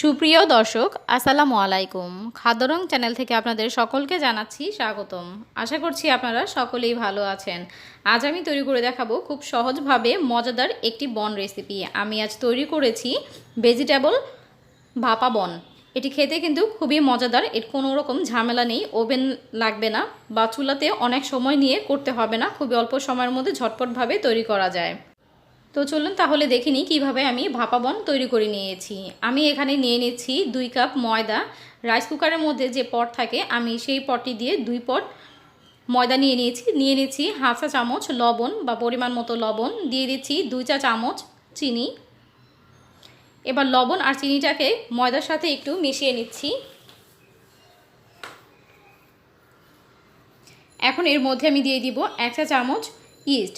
সুপ্রিয় দর্শক আসসালামু আলাইকুম। খাদ্য রং চ্যানেল থেকে আপনাদের সকলকে জানাচ্ছি স্বাগতম। আশা করছি আপনারা সকলেই ভালো আছেন। আজ আমি তৈরি করে দেখাবো খুব সহজভাবে মজাদার একটি বন রেসিপি। আমি আজ তৈরি করেছি ভেজিটেবল ভাপা বন। এটি খেতে কিন্তু খুবই মজাদার, এর কোনো রকম ঝামেলা নেই, ওভেন লাগবে না বা চুলাতে অনেক সময় নিয়ে করতে হবে না, খুবই অল্প সময়ের মধ্যে ঝটপটভাবে তৈরি করা যায়। তো চলুন তাহলে দেখে নিই কীভাবে আমি ভাপা বন তৈরি করে নিয়েছি। আমি এখানে নিয়ে নিচ্ছি 2 কাপ ময়দা। রাইস কুকারের মধ্যে যে পট থাকে আমি সেই পটটি দিয়ে 2 পট ময়দা নিয়ে নিচ্ছি হাফ চা চামচ লবণ বা পরিমাণ মতো লবণ, দিয়ে দিচ্ছি 2 চা চামচ চিনি। এবার লবণ আর চিনিটাকে ময়দার সাথে একটু মিশিয়ে নিচ্ছি। এখন এর মধ্যে আমি দিয়ে দিব 1 চা চামচ ইস্ট,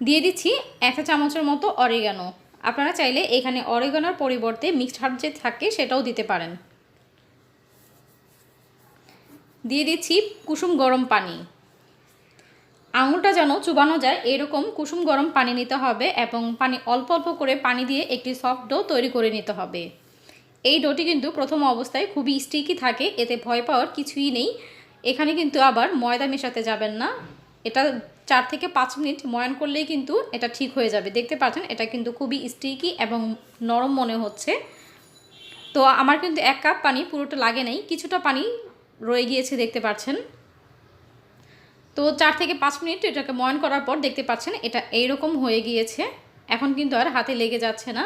দিয়ে দিচ্ছি 1 চা চামচের মতো অরিগানো। আপনারা চাইলে এখানে অরিগানোর পরিবর্তে মিক্সড হার্ব যে থাকে সেটাও দিতে পারেন। দিয়ে দিচ্ছি কুসুম গরম পানি। আঙুলটা যেন চুবানো যায় এরকম কুসুম গরম পানি নিতে হবে এবং পানি অল্প অল্প করে পানি দিয়ে একটি সফট ডো তৈরি করে নিতে হবে। এই ডোটি কিন্তু প্রথম অবস্থায় খুবই স্টিকি থাকে, এতে ভয় পাওয়ার কিছুই নেই। এখানে কিন্তু আবার ময়দা মেশাতে যাবেন না। এটা 4 থেকে 5 মিনিট ময়ান করলেই কিন্তু এটা ঠিক হয়ে যাবে। দেখতে পাচ্ছেন এটা কিন্তু খুবই স্টিকি এবং নরম মনে হচ্ছে। তো আমার কিন্তু 1 কাপ পানি পুরোটা লাগে নাই, কিছুটা পানি রয়ে গিয়েছে দেখতে পাচ্ছেন। তো 4 থেকে 5 মিনিট এটাকে ময়ান করার পর দেখতে পাচ্ছেন এটা এইরকম হয়ে গিয়েছে। এখন কিন্তু আর হাতে লেগে যাচ্ছে না।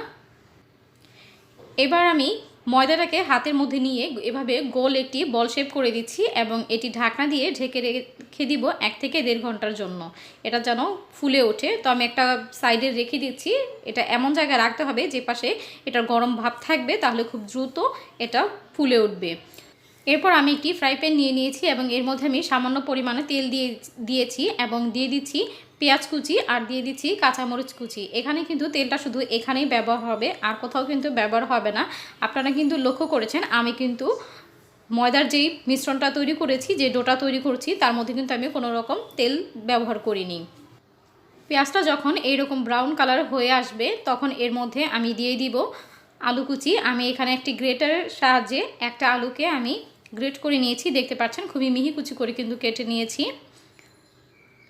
এবার আমি ময়দাটাকে হাতের মধ্যে নিয়ে এভাবে গোল একটি বল শেপ করে দিচ্ছি এবং এটি ঢাকনা দিয়ে ঢেকে রেখে দিব 1 থেকে 1.5 ঘন্টার জন্য, এটা যেন ফুলে ওঠে। তো আমি একটা সাইডে রেখে দিচ্ছি। এটা এমন জায়গায় রাখতে হবে যে পাশে এটার গরম ভাব থাকবে, তাহলে খুব দ্রুত এটা ফুলে উঠবে। এরপর আমি একটি ফ্রাই প্যান নিয়ে নিয়েছি এবং এর মধ্যে আমি সামান্য পরিমাণে তেল দিয়েছি এবং দিয়ে দিচ্ছি পেঁয়াজ কুচি আর দিয়ে দিচ্ছি কাঁচামরিচ কুচি। এখানে কিন্তু তেলটা শুধু এখানেই ব্যবহার হবে, আর কোথাও কিন্তু ব্যবহার হবে না। আপনারা কিন্তু লক্ষ্য করেছেন আমি কিন্তু ময়দার যেই মিশ্রণটা তৈরি করেছি, যে ডোটা তৈরি করছি, তার মধ্যে কিন্তু আমি কোনো রকম তেল ব্যবহার করিনি। পেঁয়াজটা যখন এইরকম ব্রাউন কালার হয়ে আসবে তখন এর মধ্যে আমি দিয়ে দিব আলু কুচি। আমি এখানে একটি গ্রেটারের সাহায্যে একটা আলুকে আমি গ্রেট করে নিয়েছি, দেখতে পাচ্ছেন খুবই মিহি কুচি করে কিন্তু কেটে নিয়েছি।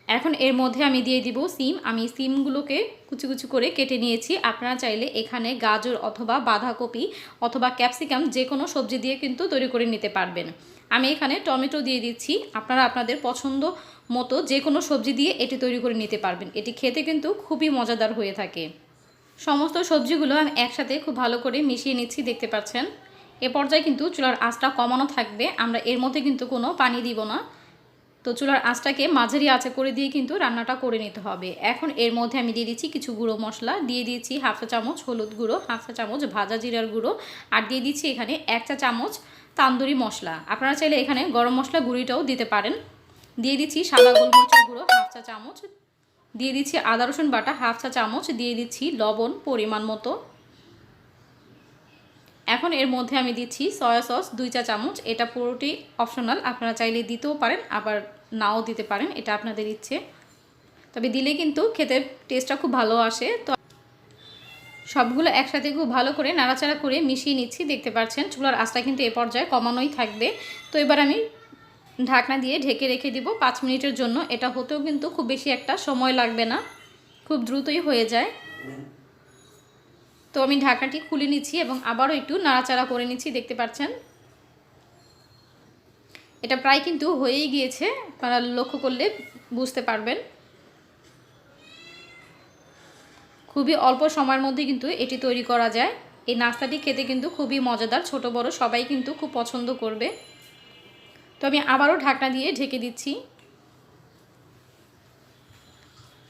এখন এর মধ্যে আমি দিয়ে দিব সিম। আমি সিমগুলোকে কুচি কুচি করে কেটে নিয়েছি। আপনারা চাইলে এখানে গাজর অথবা বাঁধাকপি অথবা ক্যাপসিকাম যে কোনো সবজি দিয়ে কিন্তু তৈরি করে নিতে পারবেন। আমি এখানে টমেটো দিয়ে দিচ্ছি। আপনারা আপনাদের পছন্দ মতো যে কোনো সবজি দিয়ে এটি তৈরি করে নিতে পারবেন। এটি খেতে কিন্তু খুবই মজাদার হয়ে থাকে। সমস্ত সবজিগুলো আমি একসাথে খুব ভালো করে মিশিয়ে নিচ্ছি, দেখতে পাচ্ছেন। এ পর্যায়ে কিন্তু চুলার আঁচটা কমানো থাকবে, আমরা এর মধ্যে কিন্তু কোনো পানি দিব না। তো চুলার আঁচটাকে মাঝারি আঁচে করে দিয়ে কিন্তু রান্নাটা করে নিতে হবে। এখন এর মধ্যে আমি দিয়ে দিচ্ছি কিছু গুঁড়ো মশলা, দিয়ে দিচ্ছি হাফ চা চামচ হলুদ গুঁড়ো, হাফ চা চামচ ভাজা জিরার গুঁড়ো, আর দিয়ে দিচ্ছি এখানে 1 চা চামচ তান্দুরি মশলা। আপনারা চাইলে এখানে গরম মশলা গুঁড়িটাও দিতে পারেন। দিয়ে দিচ্ছি সাদা গোলমরিচের গুঁড়ো হাফ চা চামচ, দিয়ে দিচ্ছি আদা রসুন বাটা হাফ চা চামচ, দিয়ে দিচ্ছি লবণ পরিমাণ মতো। এখন এর মধ্যে আমি দিচ্ছি সয়া সস 2 চা চামচ। এটা পুরোটি অপশনাল, আপনারা চাইলে দিতেও পারেন আবার নাও দিতে পারেন, এটা আপনাদের ইচ্ছে। তবে দিলে কিন্তু খেতে টেস্টটা খুব ভালো আসে। তো সবগুলো একসাথে খুব ভালো করে নাড়াচাড়া করে মিশিয়ে নিচ্ছি, দেখতে পাচ্ছেন চুলার আঁচটা কিন্তু এ পর্যায়ে কমানোই থাকবে। তো এবার আমি ঢাকনা দিয়ে ঢেকে রেখে দিব 5 মিনিটের জন্য। এটা হতেও কিন্তু খুব বেশি একটা সময় লাগবে না, খুব দ্রুতই হয়ে যায়। তো আমি ঢাকনাটি খুলে নিচ্ছি এবং আবারও একটু নাড়াচাড়া করে নিচ্ছি, দেখতে পাচ্ছেন এটা প্রায় কিন্তু হয়েই গিয়েছে, আপনারা লক্ষ্য করলে বুঝতে পারবেন। খুবই অল্প সময়ের মধ্যে কিন্তু এটি তৈরি করা যায়। এই নাস্তাটি খেতে কিন্তু খুবই মজাদার, ছোট বড় সবাই কিন্তু খুব পছন্দ করবে। তো আমি আবারও ঢাকনা দিয়ে ঢেকে দিচ্ছি।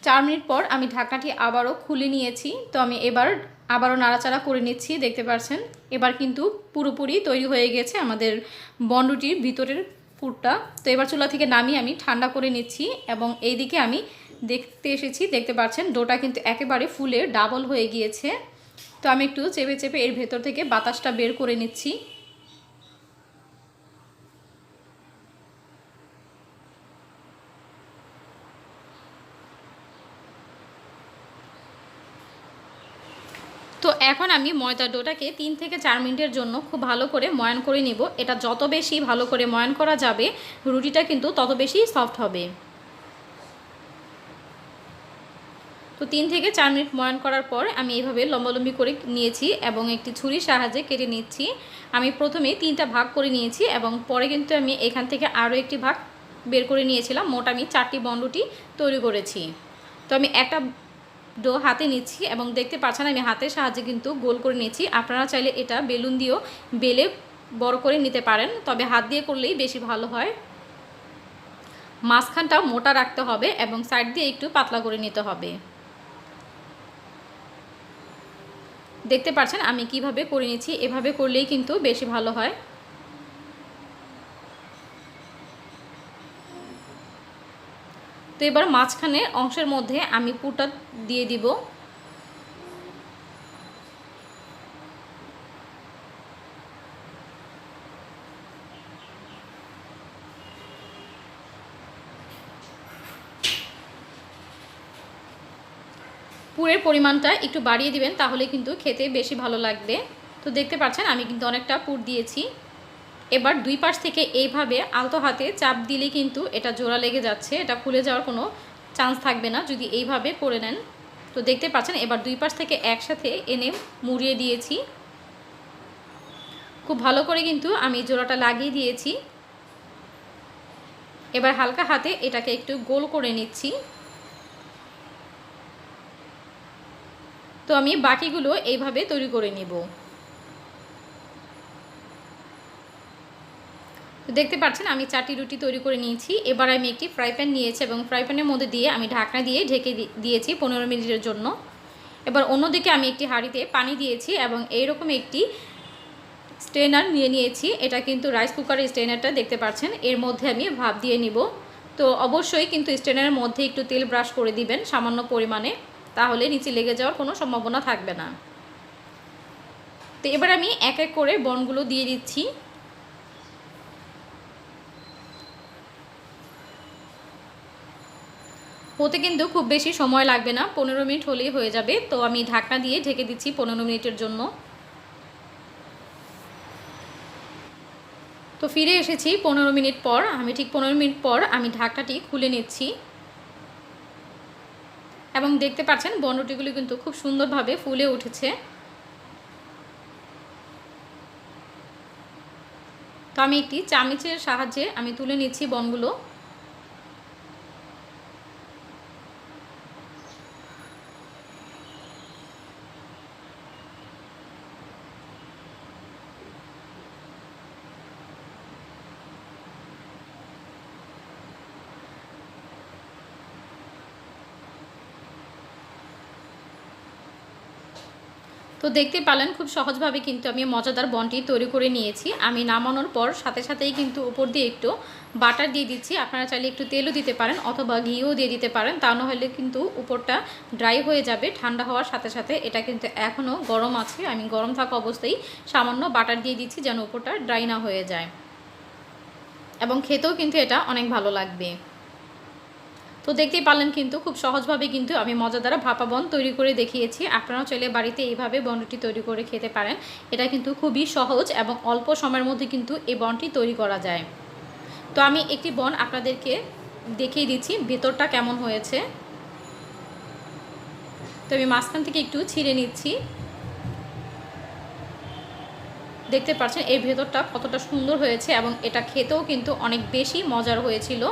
4 মিনিট পর আমি ঢাকনাটি আবারও খুলে নিয়েছি। তো আমি এবার আবারও নাড়াচাড়া করে নিচ্ছি, দেখতে পাচ্ছেন এবার কিন্তু পুরোপুরি তৈরি হয়ে গেছে আমাদের বনরুটির ভিতরের পুরটা। তো এবার চুলা থেকে নামিয়ে আমি ঠান্ডা করে নিচ্ছি এবং এইদিকে আমি দেখতে এসেছি, দেখতে পাচ্ছেন ডোটা কিন্তু একেবারে ফুলে ডাবল হয়ে গিয়েছে। তো আমি একটু চেপে চেপে এর ভেতর থেকে বাতাসটা বের করে নিচ্ছি। তো তো এখন আমি ময়দার ডোটাকে 3 থেকে 4 মিনিটের জন্য খুব ভালো করে ময়ান করে নিব। এটা যত বেশি ভালো করে ময়ান করা যাবে রুটিটা কিন্তু তত বেশি সফট হবে। তো 3 থেকে 4 মিনিট ময়ান করার পর আমি এইভাবে লম্বালম্বি করে নিয়েছি এবং একটি ছুরির সাহায্যে কেটে নিচ্ছি। আমি প্রথমে 3টা ভাগ করে নিয়েছি এবং পরে কিন্তু আমি এখান থেকে আরও একটি ভাগ বের করে নিয়েছিলাম। মোট আমি 4টি বনরুটি তৈরি করেছি। তো আমি একটা ডো হাতে নিচ্ছি এবং দেখতে পাচ্ছেন আমি হাতের সাহায্যে কিন্তু গোল করে নিচ্ছি। আপনারা চাইলে এটা বেলুন দিয়েও বেলে বড় করে নিতে পারেন, তবে হাত দিয়ে করলেই বেশি ভালো হয়। মাঝখানটা মোটা রাখতে হবে এবং সাইড দিয়ে একটু পাতলা করে নিতে হবে। দেখতে পাচ্ছেন আমি কিভাবে করে নিচ্ছি, এভাবে করলেই কিন্তু বেশি ভালো হয়। তো এবার মাঝখানে অংশের মধ্যে আমি পুরটা দিয়ে দিব। পুরের পরিমাণটা একটু বাড়িয়ে দিবেন, তাহলে কিন্তু খেতে বেশি ভালো লাগবে। তো দেখতে পাচ্ছেন আমি কিন্তু অনেকটা পুর দিয়েছি। এবার দুই পাশ থেকে এইভাবে আলতো হাতে চাপ দিলে কিন্তু এটা জোড়া লেগে যাচ্ছে, এটা খুলে যাওয়ার কোনো চান্স থাকবে না যদি এইভাবে করে নেন। তো দেখতে পাচ্ছেন এবার দুই পাশ থেকে একসাথে এনে মুড়িয়ে দিয়েছি। খুব ভালো করে কিন্তু আমি জোড়াটা লাগিয়ে দিয়েছি। এবার হালকা হাতে এটাকে একটু গোল করে নিচ্ছি। তো আমি বাকিগুলো এইভাবে তৈরি করে নেব। তো দেখতে পাচ্ছেন আমি 4টি রুটি তৈরি করে নিয়েছি। এবার আমি একটি ফ্রাই প্যান নিয়েছি এবং ফ্রাই প্যানের মধ্যে দিয়ে আমি ঢাকনা দিয়ে ঢেকে দিয়েছি 15 মিনিটের জন্য। এবার অন্যদিকে আমি একটি হাঁড়িতে পানি দিয়েছি এবং এইরকম একটি স্ট্রেনার নিয়েছি। এটা কিন্তু রাইস কুকারের স্ট্রেনারটা দেখতে পাচ্ছেন, এর মধ্যে আমি ভাপ দিয়ে নিব। তো অবশ্যই কিন্তু স্ট্রেনারের মধ্যে একটু তেল ব্রাশ করে দিবেন সামান্য পরিমাণে, তাহলে নিচে লেগে যাওয়ার কোনো সম্ভাবনা থাকবে না। তো এবার আমি এক এক করে বনগুলো দিয়ে দিচ্ছি। হতে কিন্তু খুব বেশি সময় লাগবে না, 15 মিনিট হলেই হয়ে যাবে। তো আমি ঢাকনা দিয়ে ঢেকে দিচ্ছি 15 মিনিটের জন্য। তো ফিরে এসেছি 15 মিনিট পর। আমি ঠিক 15 মিনিট পর আমি ঢাকনাটি খুলে নিচ্ছি এবং দেখতে পাচ্ছেন বনরুটিগুলি কিন্তু খুব সুন্দরভাবে ফুলে উঠেছে। তো আমি একটি চামচের সাহায্যে আমি তুলে নিচ্ছি বনগুলো। তো দেখতে পেলেন খুব সহজভাবে কিন্তু আমি মজাদার বনটি তৈরি করে নিয়েছি। আমি নামানোর পর সাথে সাথেই কিন্তু উপর দিয়ে একটু বাটার দিয়ে দিচ্ছি। আপনারা চাইলে একটু তেলও দিতে পারেন অথবা ঘিও দিয়ে দিতে পারেন, তা নাহলে কিন্তু উপরটা ড্রাই হয়ে যাবে ঠান্ডা হওয়ার সাথে সাথে। এটা কিন্তু এখনও গরম আছে, আমি গরম থাকা অবস্থায় সামান্য বাটার দিয়ে দিচ্ছি যেন উপরটা ড্রাই না হয়ে যায়, এবং খেতেও কিন্তু এটা অনেক ভালো লাগবে। তো দেখতেই পারলেন কিন্তু খুব সহজভাবে কিন্তু আমি মজাদার ভাপা বন তৈরি করে দেখিয়েছি। আপনারাও চাইলে বাড়িতে এইভাবে বনটি তৈরি করে খেতে পারেন। এটা কিন্তু খুবই সহজ এবং অল্প সময়ের মধ্যে কিন্তু এই বনটি তৈরি করা যায়। তো আমি একটি বন আপনাদেরকে দেখিয়ে দিচ্ছি ভেতরটা কেমন হয়েছে। তো আমি মাঝখান থেকে একটু ছিঁড়ে নিচ্ছি। দেখতে পাচ্ছেন এর ভেতরটা কতটা সুন্দর হয়েছে এবং এটা খেতেও কিন্তু অনেক বেশি মজার হয়েছিল।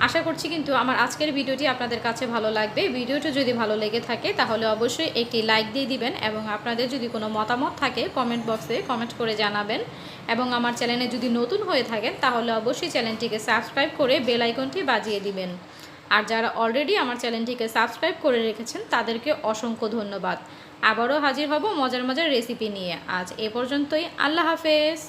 আশা করছি কিন্তু আমার আজকের ভিডিওটি আপনাদের কাছে ভালো লাগবে। ভিডিওটি যদি ভালো লেগে থাকে তাহলে অবশ্যই একটি লাইক দিয়ে দিবেন এবং আপনাদের যদি কোনো মতামত থাকে কমেন্ট বক্সে কমেন্ট করে জানাবেন। এবং আমার চ্যানেলে যদি নতুন হয়ে থাকেন তাহলে অবশ্যই চ্যানেলটিকে সাবস্ক্রাইব করে বেল আইকনটি বাজিয়ে দিবেন। আর যারা অলরেডি আমার চ্যানেলটিকে সাবস্ক্রাইব করে রেখেছেন তাদেরকে অসংখ্য ধন্যবাদ। আবারও হাজির হব মজার মজার রেসিপি নিয়ে। আজ এ পর্যন্তই। আল্লাহ হাফেজ।